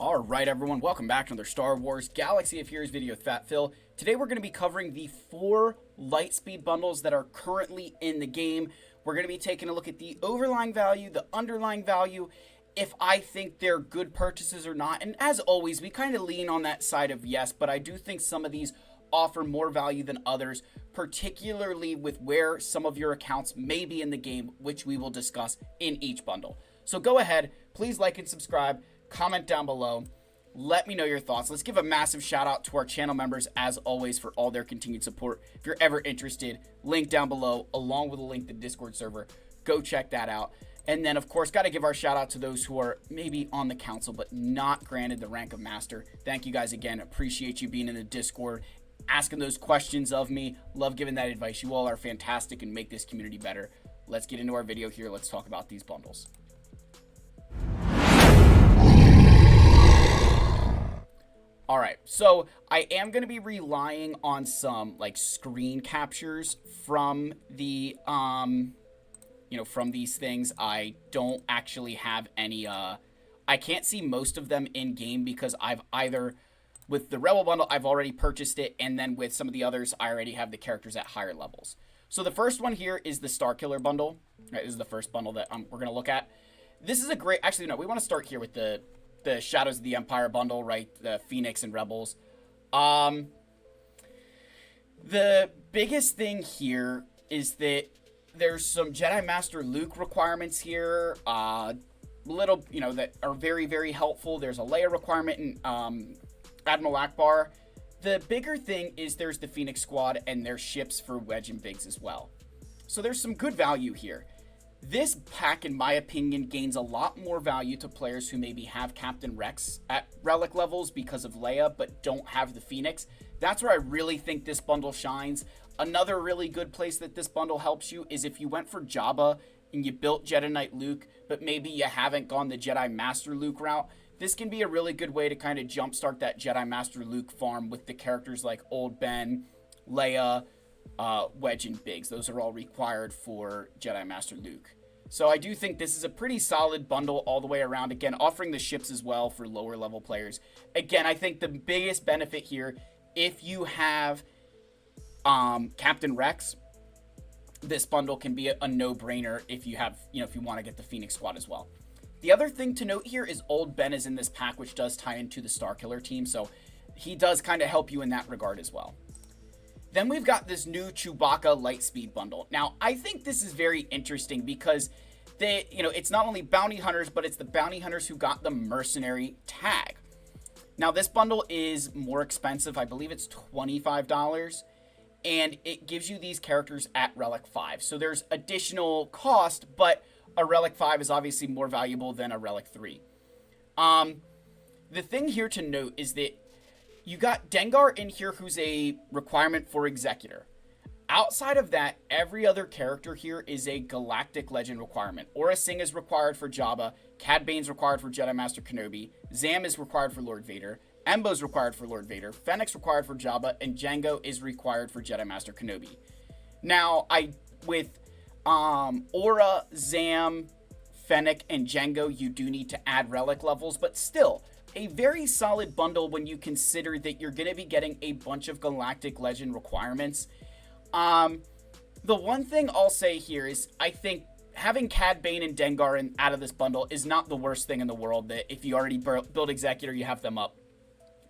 Alright everyone, welcome back to another Star Wars Galaxy of Heroes video with Fat Phil. Today we're going to be covering the 4 Lightspeed bundles that are currently in the game. We're going to be taking a look at the overlying value, the underlying value, if I think they're good purchases or not. And as always, we kind of lean on that side of yes, but I do think some of these offer more value than others, particularly with where some of your accounts may be in the game, which we will discuss in each bundle. So go ahead, please like and subscribe. Comment down below. Let me know your thoughts. Let's give a massive shout out to our channel members as always for all their continued support. If you're ever interested, link down below along with a link to the Discord server. Go check that out. And then of course, got to give our shout out to those who are maybe on the council but not granted the rank of master. Thank you guys again. Appreciate you being in the Discord, asking those questions of me. Love giving that advice. You all are fantastic and make this community better. Let's get into our video here. Let's talk about these bundles. Alright, so I am going to be relying on some like screen captures from the from these things. I don't actually have any I can't see most of them in game because I've either with the Rebel bundle I've already purchased it, and then with some of the others I already have the characters at higher levels. So the first one here is the Starkiller bundle. Right, this is the first bundle that we're going to look at. This is a great, actually no, we want to start here with the Shadows of the Empire bundle, right? The Phoenix and Rebels. The biggest thing here is that there's some Jedi Master Luke requirements here. Little, that are very, very helpful. There's a Leia requirement in Admiral Akbar. The bigger thing is there's the Phoenix Squad and their ships for Wedge and Biggs as well. So there's some good value here. This pack, in my opinion, gains a lot more value to players who maybe have Captain Rex at relic levels because of Leia, but don't have the Phoenix. That's where I really think this bundle shines. Another really good place that this bundle helps you is if you went for Jabba and you built Jedi Knight Luke, but maybe you haven't gone the Jedi Master Luke route. This can be a really good way to kind of jumpstart that Jedi Master Luke farm with the characters like Old Ben, Leia, Wedge, and Biggs. Those are all required for Jedi Master Luke. So I do think this is a pretty solid bundle all the way around. Again, offering the ships as well for lower level players. Again, I think the biggest benefit here, if you have Captain Rex, this bundle can be a no-brainer if you have, if you want to get the Phoenix Squad as well. The other thing to note here is Old Ben is in this pack, which does tie into the Starkiller team. So he does kind of help you in that regard as well. Then we've got this new Chewbacca Lightspeed bundle. Now, I think this is very interesting because it's not only bounty hunters, but it's the bounty hunters who got the mercenary tag. Now, this bundle is more expensive. I believe it's $25, and it gives you these characters at Relic 5. So there's additional cost, but a Relic 5 is obviously more valuable than a Relic 3. The thing here to note is that you got Dengar in here, who's a requirement for Executor. Outside of that, every other character here is a Galactic Legend requirement. Aura Singh is required for Jabba, Cad Bane's required for Jedi Master Kenobi, Zam is required for Lord Vader, Embo's required for Lord Vader, Fennec's required for Jabba, and Jango is required for Jedi Master Kenobi. Now, with Aura, Zam, Fennec, and Jango, you do need to add relic levels, but still, a very solid bundle when you consider that you're going to be getting a bunch of Galactic Legend requirements. The one thing I'll say here is I think having Cad Bane and Dengar out of this bundle is not the worst thing in the world, that if you already build Executor, you have them up.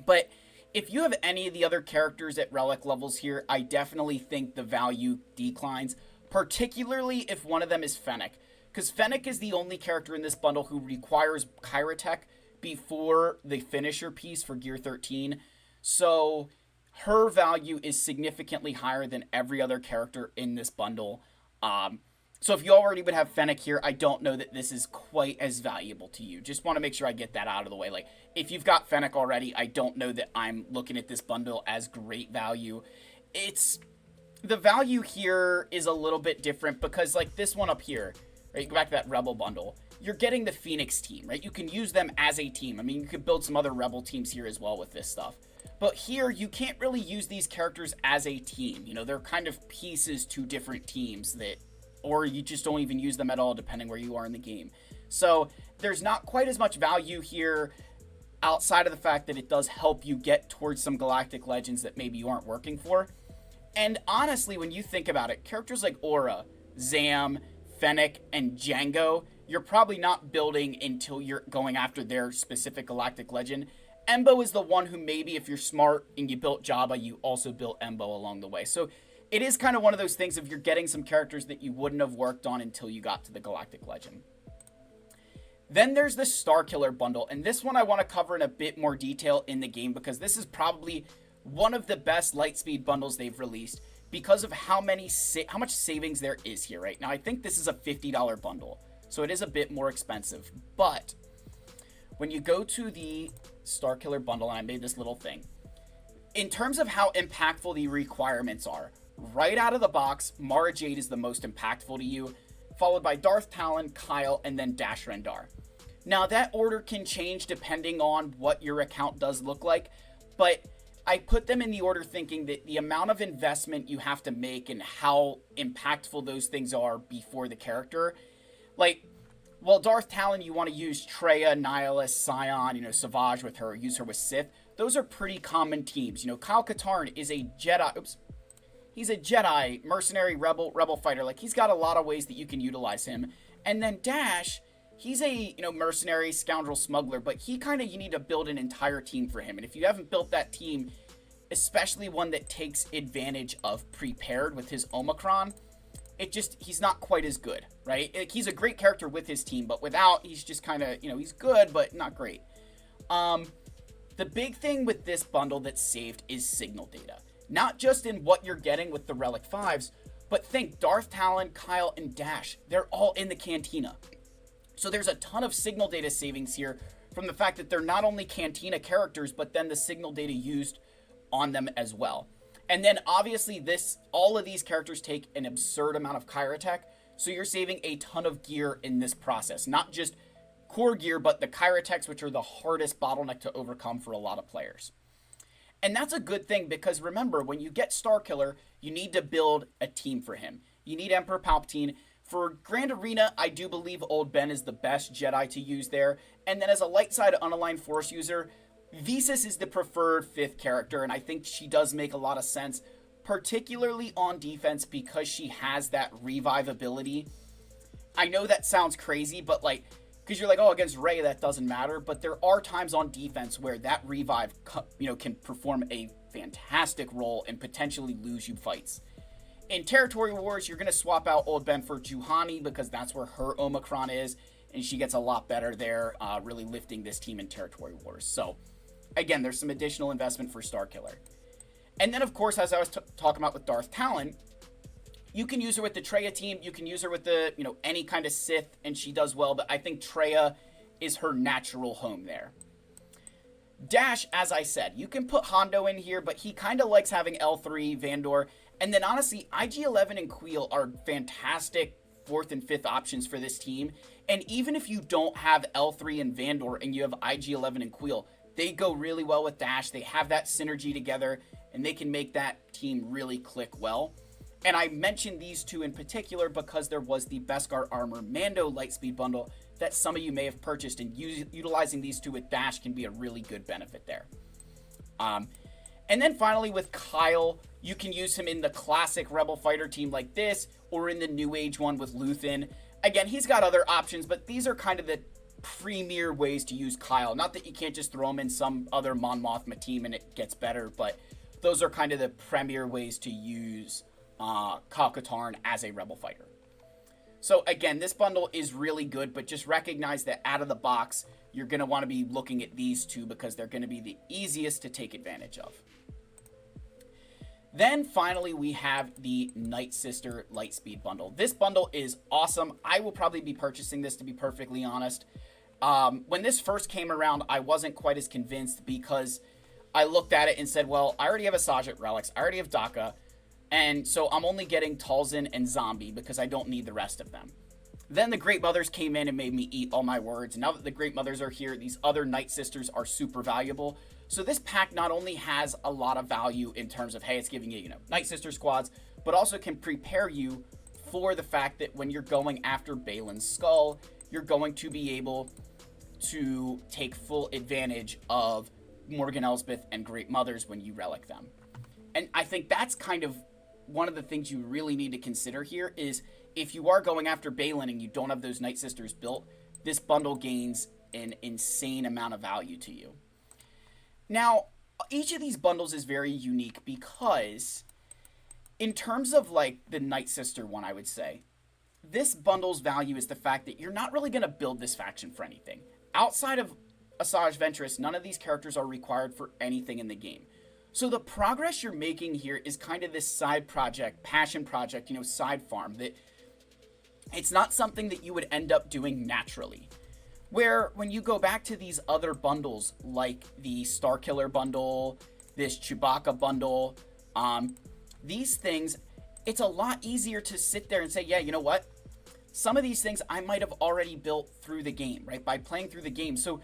But if you have any of the other characters at relic levels here, I definitely think the value declines, particularly if one of them is Fennec. Because Fennec is the only character in this bundle who requires Kyrotech before the finisher piece for Gear 13. So her value is significantly higher than every other character in this bundle. So if you already would have Fennec here, I don't know that this is quite as valuable to you. Just want to make sure I get that out of the way. Like, if you've got Fennec already, I don't know that I'm looking at this bundle as great value. The value here is a little bit different because, like, this one up here, right? Go back to that Rebel bundle. You're getting the Phoenix team, right? You can use them as a team. I mean, you could build some other Rebel teams here as well with this stuff. But here, you can't really use these characters as a team. They're kind of pieces to different teams or you just don't even use them at all depending where you are in the game. So there's not quite as much value here. outside of the fact that it does help you get towards some galactic legends that maybe you aren't working for. And honestly, when you think about it, characters like Aura, Zam, Fennec, and Django, you're probably not building until you're going after their specific galactic legend. Embo is the one who maybe if you're smart and you built Jabba, you also built Embo along the way. So it is kind of one of those things if you're getting some characters that you wouldn't have worked on until you got to the galactic legend. Then there's the Starkiller bundle, and this one I want to cover in a bit more detail in the game because this is probably one of the best Lightspeed bundles they've released because of how much savings there is here, right? Now, I think this is a $50 bundle, so it is a bit more expensive, but when you go to the Starkiller bundle, and I made this little thing, in terms of how impactful the requirements are, right out of the box, Mara Jade is the most impactful to you, followed by Darth Talon, Kyle, and then Dash Rendar. Now, that order can change depending on what your account does look like, but I put them in the order thinking that the amount of investment you have to make and how impactful those things are before the character. Like, well, Darth Talon, you want to use Traya, Nihilus, Scion, Savage with her, use her with Sith. Those are pretty common teams. Kyle Katarn is a Jedi. He's a Jedi, mercenary, rebel fighter. Like, he's got a lot of ways that you can utilize him. And then Dash, he's a, mercenary, scoundrel, smuggler, but you need to build an entire team for him. And if you haven't built that team, especially one that takes advantage of prepared with his Omicron, he's not quite as good, right? Like, he's a great character with his team, but without, he's just kind of, he's good, but not great. The big thing with this bundle that's saved is signal data. Not just in what you're getting with the Relic 5s, but think Darth Talon, Kyle, and Dash. They're all in the Cantina. So there's a ton of signal data savings here from the fact that they're not only Cantina characters, but then the signal data used on them as well. And then obviously all of these characters take an absurd amount of Kyrotech, so you're saving a ton of gear in this process. Not just core gear, but the Kyrotechs, which are the hardest bottleneck to overcome for a lot of players. And that's a good thing because remember, when you get Starkiller, you need to build a team for him. You need Emperor Palpatine. For Grand Arena, I do believe Old Ben is the best Jedi to use there. And then as a light side unaligned Force user, Visas is the preferred 5th character, and I think she does make a lot of sense, particularly on defense because she has that revive ability. I know that sounds crazy, but because you're like, oh, against Rey, that doesn't matter. But there are times on defense where that revive, can perform a fantastic role and potentially lose you fights. In Territory Wars, you're going to swap out Old Ben for Juhani because that's where her Omicron is. And she gets a lot better there, really lifting this team in Territory Wars. So, again, there's some additional investment for Starkiller. And then, of course, as I was talking about with Darth Talon, you can use her with the Traya team. You can use her with the, any kind of Sith, and she does well. But I think Traya is her natural home there. Dash, as I said, you can put Hondo in here, but he kind of likes having L3, Vandor. And then, honestly, IG-11 and Queel are fantastic 4th and 5th options for this team. And even if you don't have L3 and Vandor and you have IG-11 and Queel, they go really well with Dash. They have that synergy together, and they can make that team really click well. And I mentioned these two in particular because there was the Beskar Armor Mando Lightspeed bundle that some of you may have purchased, and utilizing these two with Dash can be a really good benefit there. And then finally with Kyle, you can use him in the classic Rebel Fighter team like this, or in the New Age one with Luthen. Again, he's got other options, but these are kind of the premier ways to use Kyle. Not that you can't just throw him in some other Mon Mothma team and it gets better, but those are kind of the premier ways to use Kyle Katarn as a Rebel Fighter. So again, this bundle is really good, but just recognize that out of the box, you're going to want to be looking at these two because they're going to be the easiest to take advantage of. Then finally, we have the Nightsister Lightspeed bundle. This bundle is awesome. I will probably be purchasing this, to be perfectly honest. When this first came around, I wasn't quite as convinced because I looked at it and said, well, I already have a Sajit Relics. I already have Daka. And so I'm only getting Talzin and Zombie because I don't need the rest of them. Then the Great Mothers came in and made me eat all my words. Now that the Great Mothers are here, these other Nightsisters are super valuable. So this pack not only has a lot of value in terms of, hey, it's giving you, Nightsister squads, but also can prepare you for the fact that when you're going after Balin's skull, you're going to be able to take full advantage of Morgan Elsbeth and Great Mothers when you relic them. And I think that's kind of one of the things you really need to consider here is if you are going after Balin and you don't have those Nightsisters built, this bundle gains an insane amount of value to you. Now, each of these bundles is very unique because in terms of like the Nightsister one, I would say, this bundle's value is the fact that you're not really going to build this faction for anything. Outside of Asajj Ventress, none of these characters are required for anything in the game. So the progress you're making here is kind of this side project, passion project, side farm that it's not something that you would end up doing naturally. Where when you go back to these other bundles, like the Starkiller bundle, this Chewbacca bundle, these things, it's a lot easier to sit there and say, yeah, you know what? Some of these things I might have already built through the game, right? By playing through the game. So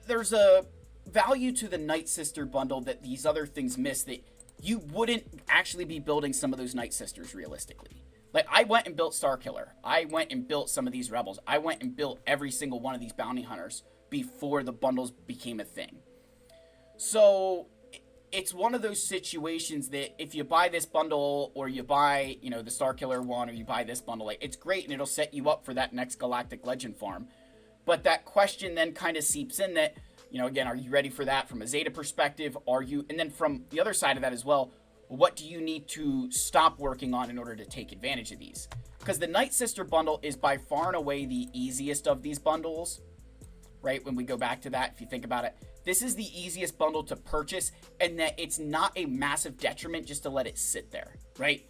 there's a value to the Nightsister bundle that these other things miss that you wouldn't actually be building some of those Nightsisters realistically. Like, I went and built Starkiller. I went and built some of these Rebels. I went and built every single one of these Bounty Hunters before the bundles became a thing. So it's one of those situations that if you buy this bundle or you buy, the Starkiller one or you buy this bundle, like, it's great and it'll set you up for that next Galactic Legend farm. But that question then kind of seeps in that, again, are you ready for that from a Zeta perspective? And then from the other side of that as well, what do you need to stop working on in order to take advantage of these? Because the Nightsister bundle is by far and away the easiest of these bundles, right? When we go back to that, if you think about it, this is the easiest bundle to purchase, and that it's not a massive detriment just to let it sit there, right?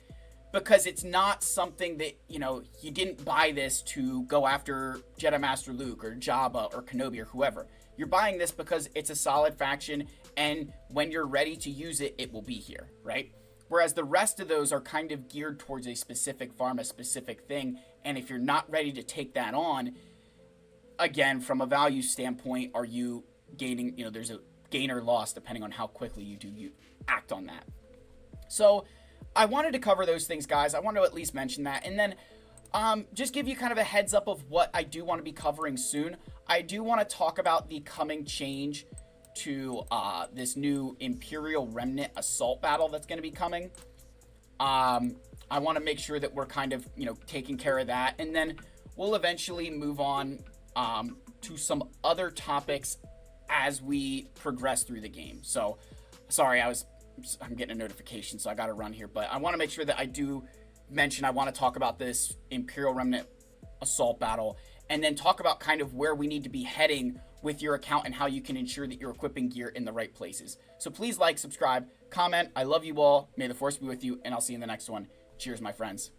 Because it's not something that, you didn't buy this to go after Jedi Master Luke or Jabba or Kenobi or whoever. You're buying this because it's a solid faction, and when you're ready to use it, it will be here, right? Whereas the rest of those are kind of geared towards a specific farm, a specific thing, and if you're not ready to take that on, again, from a value standpoint, are you gaining, there's a gain or loss depending on how quickly you act on that. So I wanted to cover those things, guys. I wanted to at least mention that. And then just give you kind of a heads up of what I do want to be covering soon. I do want to talk about the coming change to this new Imperial Remnant assault battle that's going to be coming. I want to make sure that we're kind of, taking care of that. And then we'll eventually move on to some other topics as we progress through the game. So, sorry, I'm getting a notification, so I got to run here. But I want to make sure that I do mention I want to talk about this Imperial Remnant assault battle and then talk about kind of where we need to be heading with your account and how you can ensure that you're equipping gear in the right places. So please like, subscribe, comment. I love you all. May the Force be with you, and I'll see you in the next one. Cheers, my friends.